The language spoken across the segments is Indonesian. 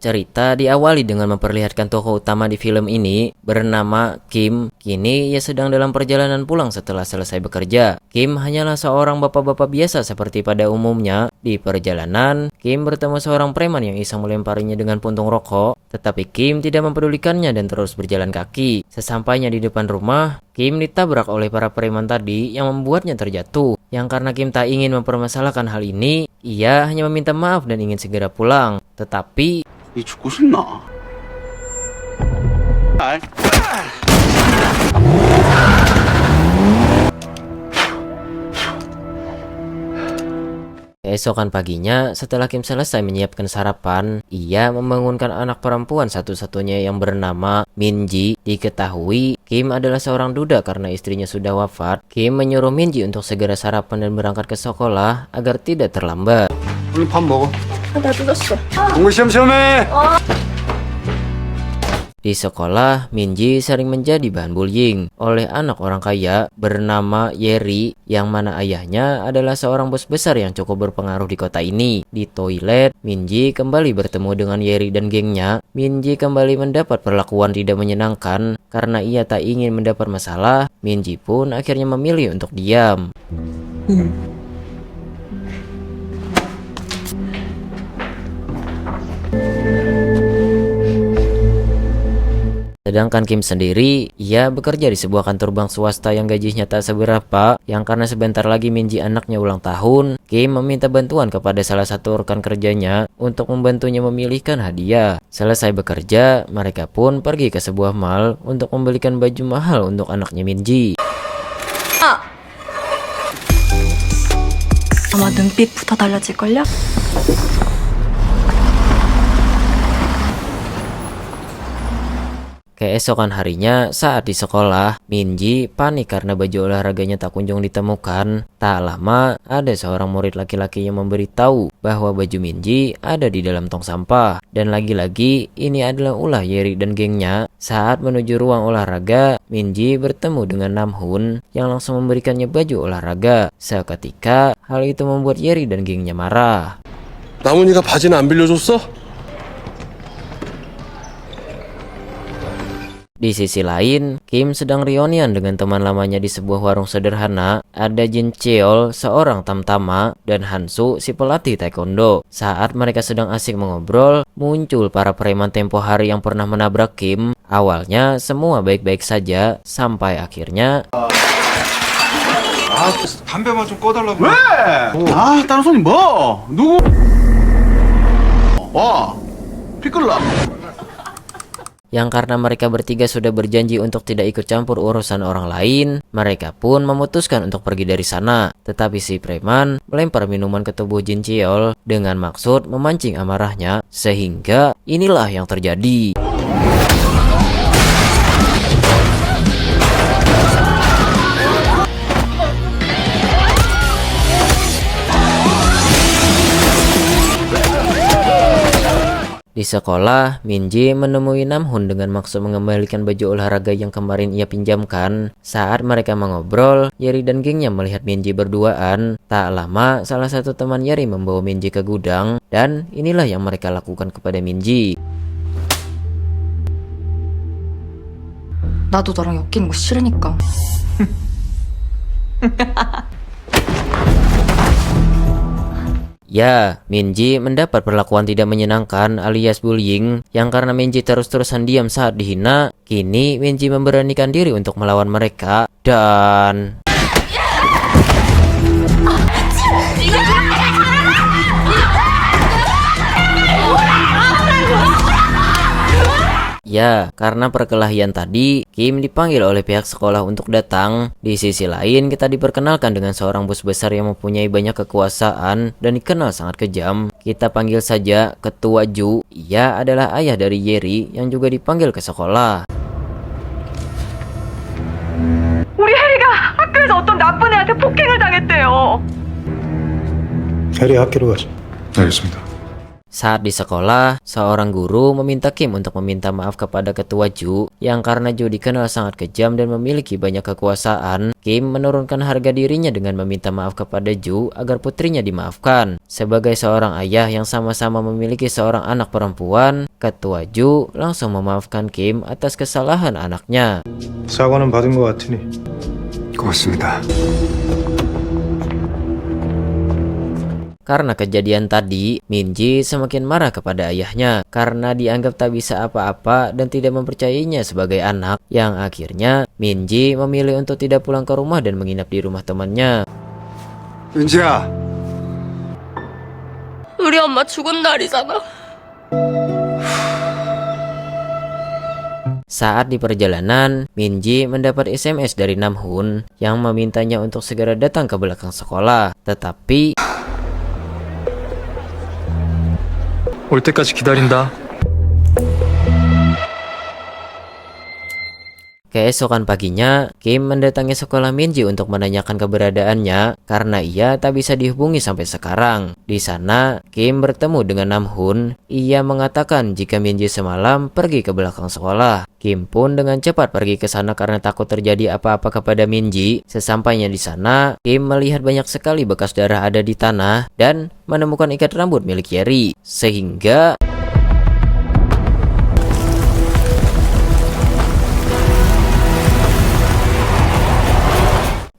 Cerita diawali dengan memperlihatkan tokoh utama di film ini bernama Kim. Kini ia sedang dalam perjalanan pulang setelah selesai bekerja. Kim hanyalah seorang bapak-bapak biasa seperti pada umumnya. Di perjalanan, Kim bertemu seorang preman yang iseng melemparinya dengan puntung rokok. Tetapi Kim tidak mempedulikannya dan terus berjalan kaki. Sesampainya di depan rumah, Kim ditabrak oleh para preman tadi yang membuatnya terjatuh. Yang karena Kim tak ingin mempermasalahkan hal ini, ia hanya meminta maaf dan ingin segera pulang. Tetapi 이 죽고 싶나? keesokan paginya, setelah Kim selesai menyiapkan sarapan, ia membangunkan anak perempuan satu-satunya yang bernama Minji. Diketahui, Kim adalah seorang duda karena istrinya sudah wafat. Kim menyuruh Minji untuk segera sarapan dan berangkat ke sekolah agar tidak terlambat. 얼른 밥 먹어. 나 늦었어. 공부 시험 시험해. Di sekolah, Minji sering menjadi bahan bullying oleh anak orang kaya bernama Yeri, yang mana ayahnya adalah seorang bos besar yang cukup berpengaruh di kota ini. Di toilet, Minji kembali bertemu dengan Yeri dan gengnya. Minji kembali mendapat perlakuan tidak menyenangkan karena ia tak ingin mendapat masalah. Minji pun akhirnya memilih untuk diam. Sedangkan Kim sendiri, ia bekerja di sebuah kantor bank swasta yang gajinya tak seberapa, yang karena sebentar lagi Minji anaknya ulang tahun, Kim meminta bantuan kepada salah satu rekan kerjanya untuk membantunya memilihkan hadiah. Selesai bekerja, mereka pun pergi ke sebuah mall untuk membelikan baju mahal untuk anaknya Minji. 아마 눈빛부터 달라질걸요? Keesokan harinya, saat di sekolah, Minji panik karena baju olahraganya tak kunjung ditemukan. Tak lama, ada seorang murid laki-laki yang memberitahu bahwa baju Minji ada di dalam tong sampah. Dan lagi-lagi, ini adalah ulah Yeri dan gengnya. Saat menuju ruang olahraga, Minji bertemu dengan Namhoon yang langsung memberikannya baju olahraga. Seketika, hal itu membuat Yeri dan gengnya marah. 나문이가 바지는 안 빌려줬어? Di sisi lain, Kim sedang reunian dengan teman lamanya di sebuah warung sederhana. Ada Jin Cheol, seorang tamtama, dan Hansu, si pelatih taekwondo. Saat mereka sedang asik mengobrol, muncul para preman tempo hari yang pernah menabrak Kim. Awalnya semua baik-baik saja, sampai akhirnya 담배만 좀 꺼달라고. 왜? 아, 다른 손님 뭐? 누구? 와, 피클라. yang karena mereka bertiga sudah berjanji untuk tidak ikut campur urusan orang lain, mereka pun memutuskan untuk pergi dari sana. Tetapi si preman melempar minuman ke tubuh Jin Cheol dengan maksud memancing amarahnya, sehingga inilah yang terjadi. Di sekolah, Minji menemui Namhoon dengan maksud mengembalikan baju olahraga yang kemarin ia pinjamkan. Saat mereka mengobrol, Yeri dan gengnya melihat Minji berduaan. Tak lama, salah satu teman Yeri membawa Minji ke gudang, dan inilah yang mereka lakukan kepada Minji. 나도 너랑 엮이는 거 싫으니까. Ya, Minji mendapat perlakuan tidak menyenangkan alias bullying, yang karena Minji terus-terusan diam saat dihina. Kini Minji memberanikan diri untuk melawan mereka, dan ya, karena perkelahian tadi, Kim dipanggil oleh pihak sekolah untuk datang. Di sisi lain, kita diperkenalkan dengan seorang bos besar yang mempunyai banyak kekuasaan dan dikenal sangat kejam. Kita panggil saja Ketua Ju. Ia adalah ayah dari Yeri yang juga dipanggil ke sekolah. 우리 혜리가 학교에서 어떤 나쁜 애한테 폭행을 당했대요. 혜리 학교로 가자. 알겠습니다. Saat di sekolah, seorang guru meminta Kim untuk meminta maaf kepada ketua Ju yang karena Ju dikenal sangat kejam dan memiliki banyak kekuasaan. Kim menurunkan harga dirinya dengan meminta maaf kepada Ju agar putrinya dimaafkan. Sebagai seorang ayah yang sama-sama memiliki seorang anak perempuan, ketua Ju langsung memaafkan Kim atas kesalahan anaknya. 사과는 받은 것 같으니. 고맙습니다. Karena kejadian tadi, Minji semakin marah kepada ayahnya karena dianggap tak bisa apa-apa dan tidak mempercayainya sebagai anak, yang akhirnya Minji memilih untuk tidak pulang ke rumah dan menginap di rumah temannya. 은지야. 우리 엄마 죽은 날이잖아. Saat di perjalanan, Minji mendapat SMS dari Namhoon yang memintanya untuk segera datang ke belakang sekolah. Tetapi 올 때까지 기다린다. keesokan paginya, Kim mendatangi sekolah Minji untuk menanyakan keberadaannya karena ia tak bisa dihubungi sampai sekarang. Di sana, Kim bertemu dengan Namhoon. Ia mengatakan jika Minji semalam pergi ke belakang sekolah. Kim pun dengan cepat pergi ke sana karena takut terjadi apa-apa kepada Minji. Sesampainya di sana, Kim melihat banyak sekali bekas darah ada di tanah dan menemukan ikat rambut milik Yeri. Sehingga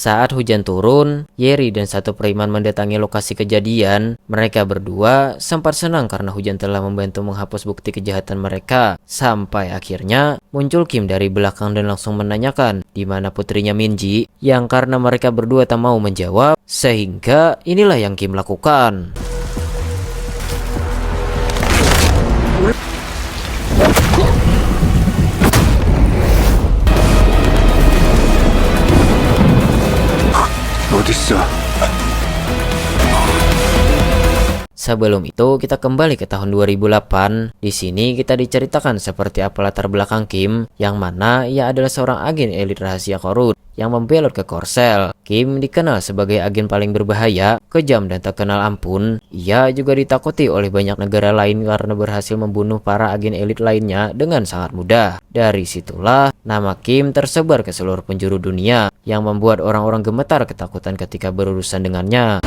saat hujan turun, Yeri dan satu preman mendatangi lokasi kejadian. Mereka berdua sempat senang karena hujan telah membantu menghapus bukti kejahatan mereka. Sampai akhirnya muncul Kim dari belakang dan langsung menanyakan di mana putrinya Minji, yang karena mereka berdua tak mau menjawab, sehingga inilah yang Kim lakukan. 어딨어? Sebelum itu kita kembali ke tahun 2008. Di sini kita diceritakan seperti apa latar belakang Kim, yang mana ia adalah seorang agen elit rahasia korut yang membelot ke Korsel. Kim dikenal sebagai agen paling berbahaya, kejam dan tak kenal ampun. Ia juga ditakuti oleh banyak negara lain karena berhasil membunuh para agen elit lainnya dengan sangat mudah. Dari situlah nama Kim tersebar ke seluruh penjuru dunia, yang membuat orang-orang gemetar ketakutan ketika berurusan dengannya.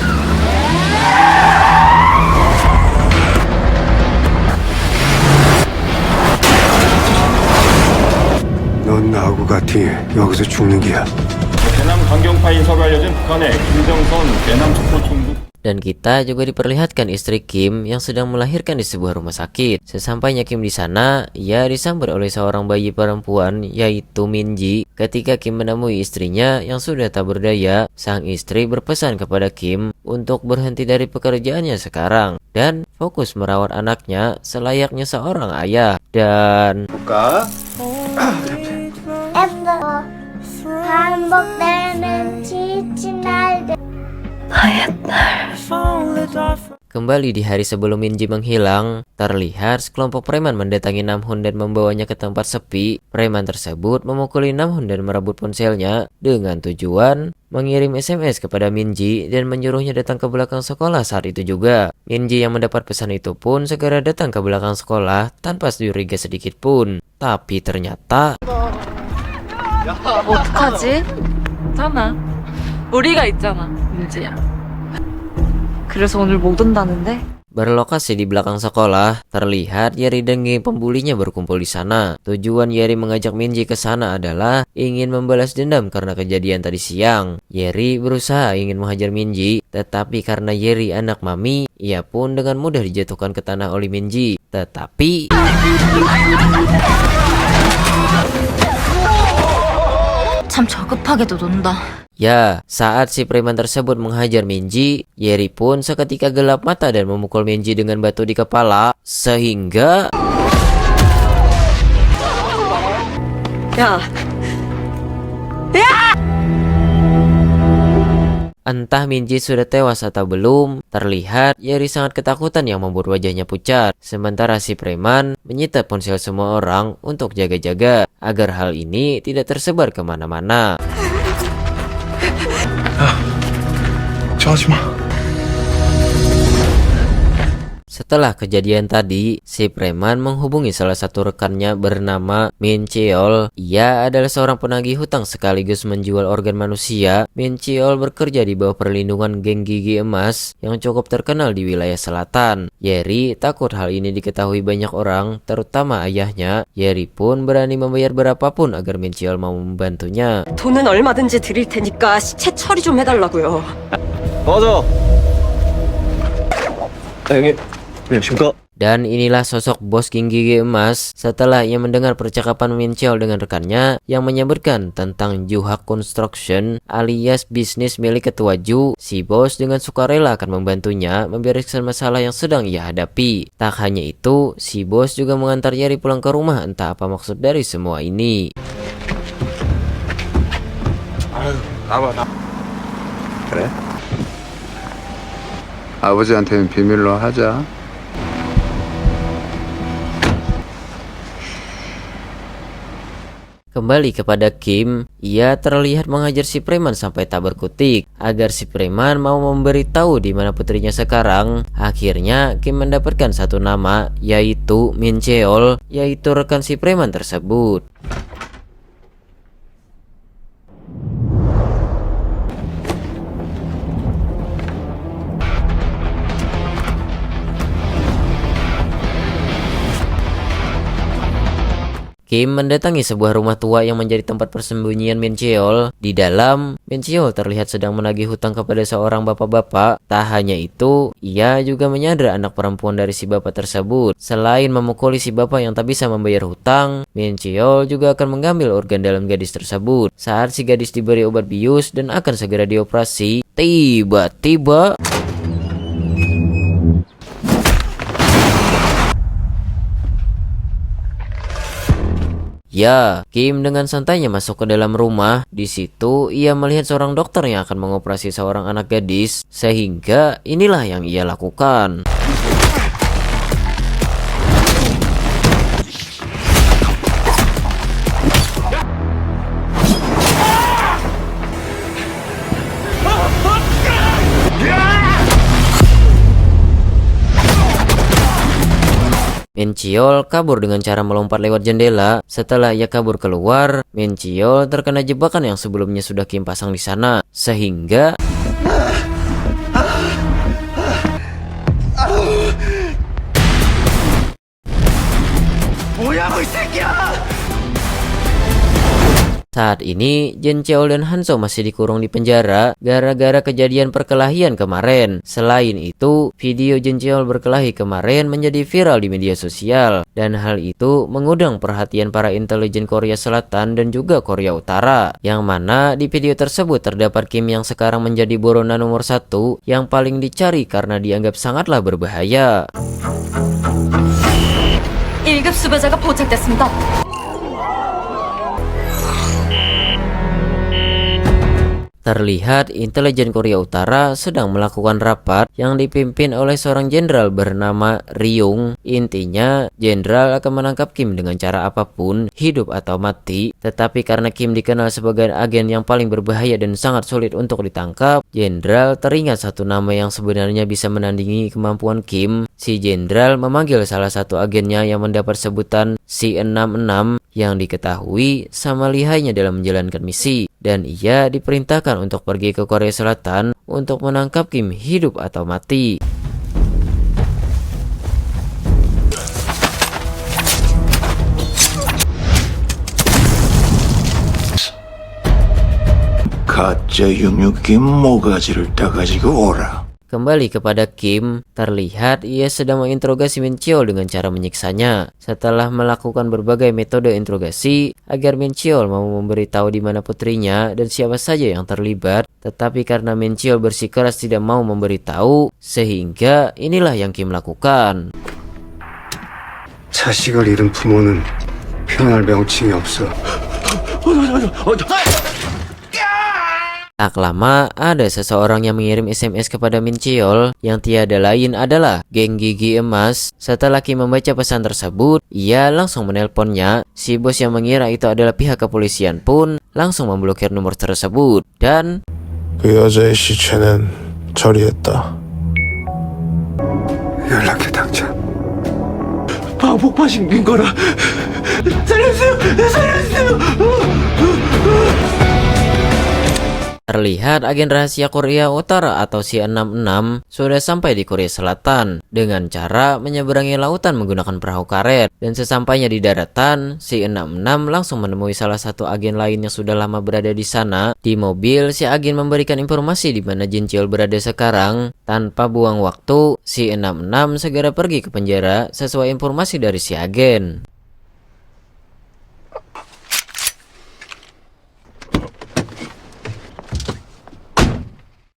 넌 나하고 같이 여기서 죽는 게야. 대남 강경파 인사로 알려진 북한의 김정선 대남 촉포 총국. Dan kita juga diperlihatkan istri Kim yang sedang melahirkan di sebuah rumah sakit. Sesampainya Kim di sana, ia disambut oleh seorang bayi perempuan yaitu Minji. Ketika Kim menemui istrinya yang sudah tak berdaya, sang istri berpesan kepada Kim untuk berhenti dari pekerjaannya sekarang dan fokus merawat anaknya selayaknya seorang ayah. Dan 볼까? 반복되는 지친 날들 kembali di hari sebelum Minji menghilang, terlihat sekelompok preman mendatangi Namhoon dan membawanya ke tempat sepi. Preman tersebut memukuli Namhoon dan merebut ponselnya dengan tujuan mengirim SMS kepada Minji dan menyuruhnya datang ke belakang sekolah saat itu juga. Minji yang mendapat pesan itu pun segera datang ke belakang sekolah tanpa curiga sedikit pun. Tapi ternyata 어떡하지? 있잖아. 우리가 있잖아, 민지야. 그래서 오늘 못 온다는데? berlokasi di belakang sekolah, terlihat Yeri dan geng pembulinya berkumpul di sana. Tujuan Yeri mengajak Minji ke sana adalah ingin membalas dendam karena kejadian tadi siang. Yeri berusaha ingin menghajar Minji, tetapi karena Yeri anak mami, ia pun dengan mudah dijatuhkan ke tanah oleh Minji. Tetapi 참 저급하게도 논다. ya, saat si preman tersebut menghajar Minji, Yeri pun seketika gelap mata dan memukul Minji dengan batu di kepala, sehingga 야, entah Minji sudah tewas atau belum, terlihat Yeri sangat ketakutan yang membuat wajahnya pucat. Sementara si preman menyita ponsel semua orang untuk jaga-jaga agar hal ini tidak tersebar kemana-mana. 걱정하지 마. Setelah kejadian tadi, si preman menghubungi salah satu rekannya bernama Min Cheol. Ia adalah seorang penagih hutang sekaligus menjual organ manusia. Min Cheol bekerja di bawah perlindungan geng gigi emas yang cukup terkenal di wilayah selatan. Yeri takut hal ini diketahui banyak orang, terutama ayahnya. Yeri pun berani membayar berapapun agar Min Cheol mau membantunya. 돈은 얼마든지 드릴 테니까 시체 처리 좀 해달라고요. 맞아. 형님, 안녕하십니까? Dan inilah sosok bos geng gigi emas setelah ia mendengar percakapan Min Cheol dengan rekannya yang menyebutkan tentang Juhak Construction alias bisnis milik ketua Ju. Si bos dengan sukarela akan membantunya membereskan masalah yang sedang ia hadapi. Tak hanya itu, si bos juga mengantar Yeri pulang ke rumah. Entah apa maksud dari semua ini. 그래? 아버지한테는 비밀로 하자. Kembali kepada Kim, ia terlihat mengajar si preman sampai tak berkutik agar si preman mau memberitahu di mana putrinya sekarang. Akhirnya Kim mendapatkan satu nama, yaitu Min Cheol, yaitu rekan si preman tersebut. Kim mendatangi sebuah rumah tua yang menjadi tempat persembunyian Min Cheol. Di dalam, Min Cheol terlihat sedang menagih hutang kepada seorang bapak-bapak. Tak hanya itu, ia juga menyandra anak perempuan dari si bapak tersebut. Selain memukuli si bapak yang tak bisa membayar hutang, Min Cheol juga akan mengambil organ dalam gadis tersebut. Saat si gadis diberi obat bius dan akan segera dioperasi, tiba-tiba ya, Kim dengan santainya masuk ke dalam rumah. Di situ ia melihat seorang dokter yang akan mengoperasi seorang anak gadis, sehingga inilah yang ia lakukan. Min Cheol kabur dengan cara melompat lewat jendela. Setelah ia kabur keluar, Min Cheol terkena jebakan yang sebelumnya sudah Kim pasang di sana, sehingga saat ini, Jin Cheol dan Hanso masih dikurung di penjara gara-gara kejadian perkelahian kemarin. Selain itu, video Jin Cheol berkelahi kemarin menjadi viral di media sosial. Dan hal itu mengundang perhatian para intelijen Korea Selatan dan juga Korea Utara. Yang mana di video tersebut terdapat Kim yang sekarang menjadi buronan nomor 1 yang paling dicari karena dianggap sangatlah berbahaya. 1급 수배자가 포착됐습니다. Terlihat intelijen Korea Utara sedang melakukan rapat yang dipimpin oleh seorang jenderal bernama Ryung. Intinya, jenderal akan menangkap Kim dengan cara apapun, hidup atau mati. Tetapi karena Kim dikenal sebagai agen yang paling berbahaya dan sangat sulit untuk ditangkap, jenderal teringat satu nama yang sebenarnya bisa menandingi kemampuan Kim. Si jenderal memanggil salah satu agennya yang mendapat sebutan C66 yang diketahui sama lihainya dalam menjalankan misi. Dan ia diperintahkan untuk pergi ke Korea Selatan untuk menangkap Kim hidup atau mati. 가짜 육육김 모가지를 따가지고 오라. Kembali kepada Kim, terlihat ia sedang menginterogasi Min Cheol dengan cara menyiksanya. Setelah melakukan berbagai metode interogasi agar Min Cheol mau memberitahu di mana putrinya dan siapa saja yang terlibat, tetapi karena Min Cheol bersikeras tidak mau memberitahu, sehingga inilah yang Kim lakukan. 자식을 잃은 부모는 표현할 명칭이 없어. Tak lama, ada seseorang yang mengirim SMS kepada Min Cheol yang tiada lain adalah geng gigi emas. Setelah Kim membaca pesan tersebut, ia langsung menelponnya. Si bos yang mengira itu adalah pihak kepolisian pun langsung memblokir nomor tersebut. Dan 그 여자의 시체는 처리했다. 연락해 당장. 방폭파 신긴 거라. 살려주세요! 살려주세요! Terlihat agen rahasia Korea Utara atau Si-66 sudah sampai di Korea Selatan dengan cara menyeberangi lautan menggunakan perahu karet, dan sesampainya di daratan, Si-66 langsung menemui salah satu agen lain yang sudah lama berada di sana. Di mobil, si agen memberikan informasi di mana Jin Cheol berada sekarang. Tanpa buang waktu, Si-66 segera pergi ke penjara sesuai informasi dari si agen.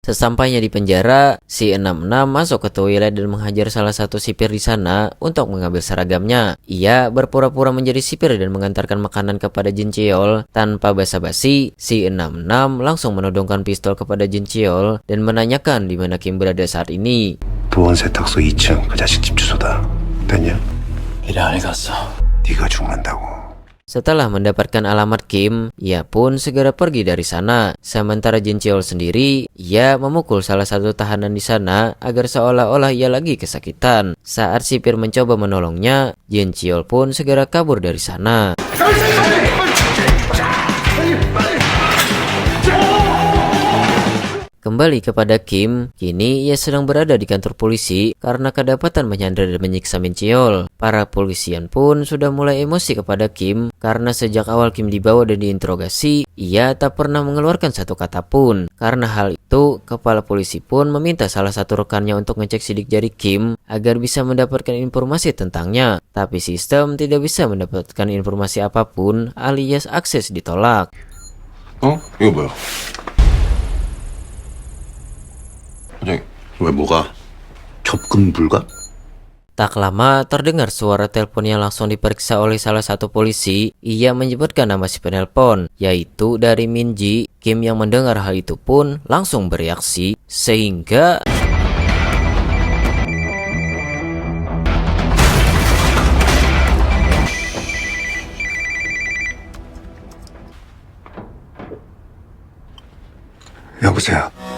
Sesampainya di penjara, Si-66 masuk ke toilet dan menghajar salah satu sipir di sana untuk mengambil seragamnya. Ia berpura-pura menjadi sipir dan mengantarkan makanan kepada Jin Cheol. Tanpa basa-basi, Si-66 langsung menodongkan pistol kepada Jin Cheol dan menanyakan di mana Kim berada saat ini. 도원 세탁소 2층 그 자식 집 주소다. 됐냐? 이래 안 갔어. 네가 죽는다고. Setelah mendapatkan alamat Kim, ia pun segera pergi dari sana. Sementara Jin Cheol sendiri, ia memukul salah satu tahanan di sana agar seolah-olah ia lagi kesakitan. Saat sipir mencoba menolongnya, Jin Cheol pun segera kabur dari sana. Kembali kepada Kim, kini ia sedang berada di kantor polisi karena kedapatan menyandra dan menyiksa Min Cheol. Para polisian pun sudah mulai emosi kepada Kim karena sejak awal Kim dibawa dan diinterogasi, ia tak pernah mengeluarkan satu kata pun. Karena hal itu, kepala polisi pun meminta salah satu rekannya untuk ngecek sidik jari Kim agar bisa mendapatkan informasi tentangnya. Tapi sistem tidak bisa mendapatkan informasi apapun alias akses ditolak. 어? 이거 뭐야? 갑자기 왜 뭐가? 접근 불가? Tak lama terdengar suara telepon yang langsung diperiksa oleh salah satu polisi. Ia menyebutkan nama si penelpon, yaitu dari Min Ji. Kim yang mendengar hal itu pun langsung bereaksi, sehingga 여보세요.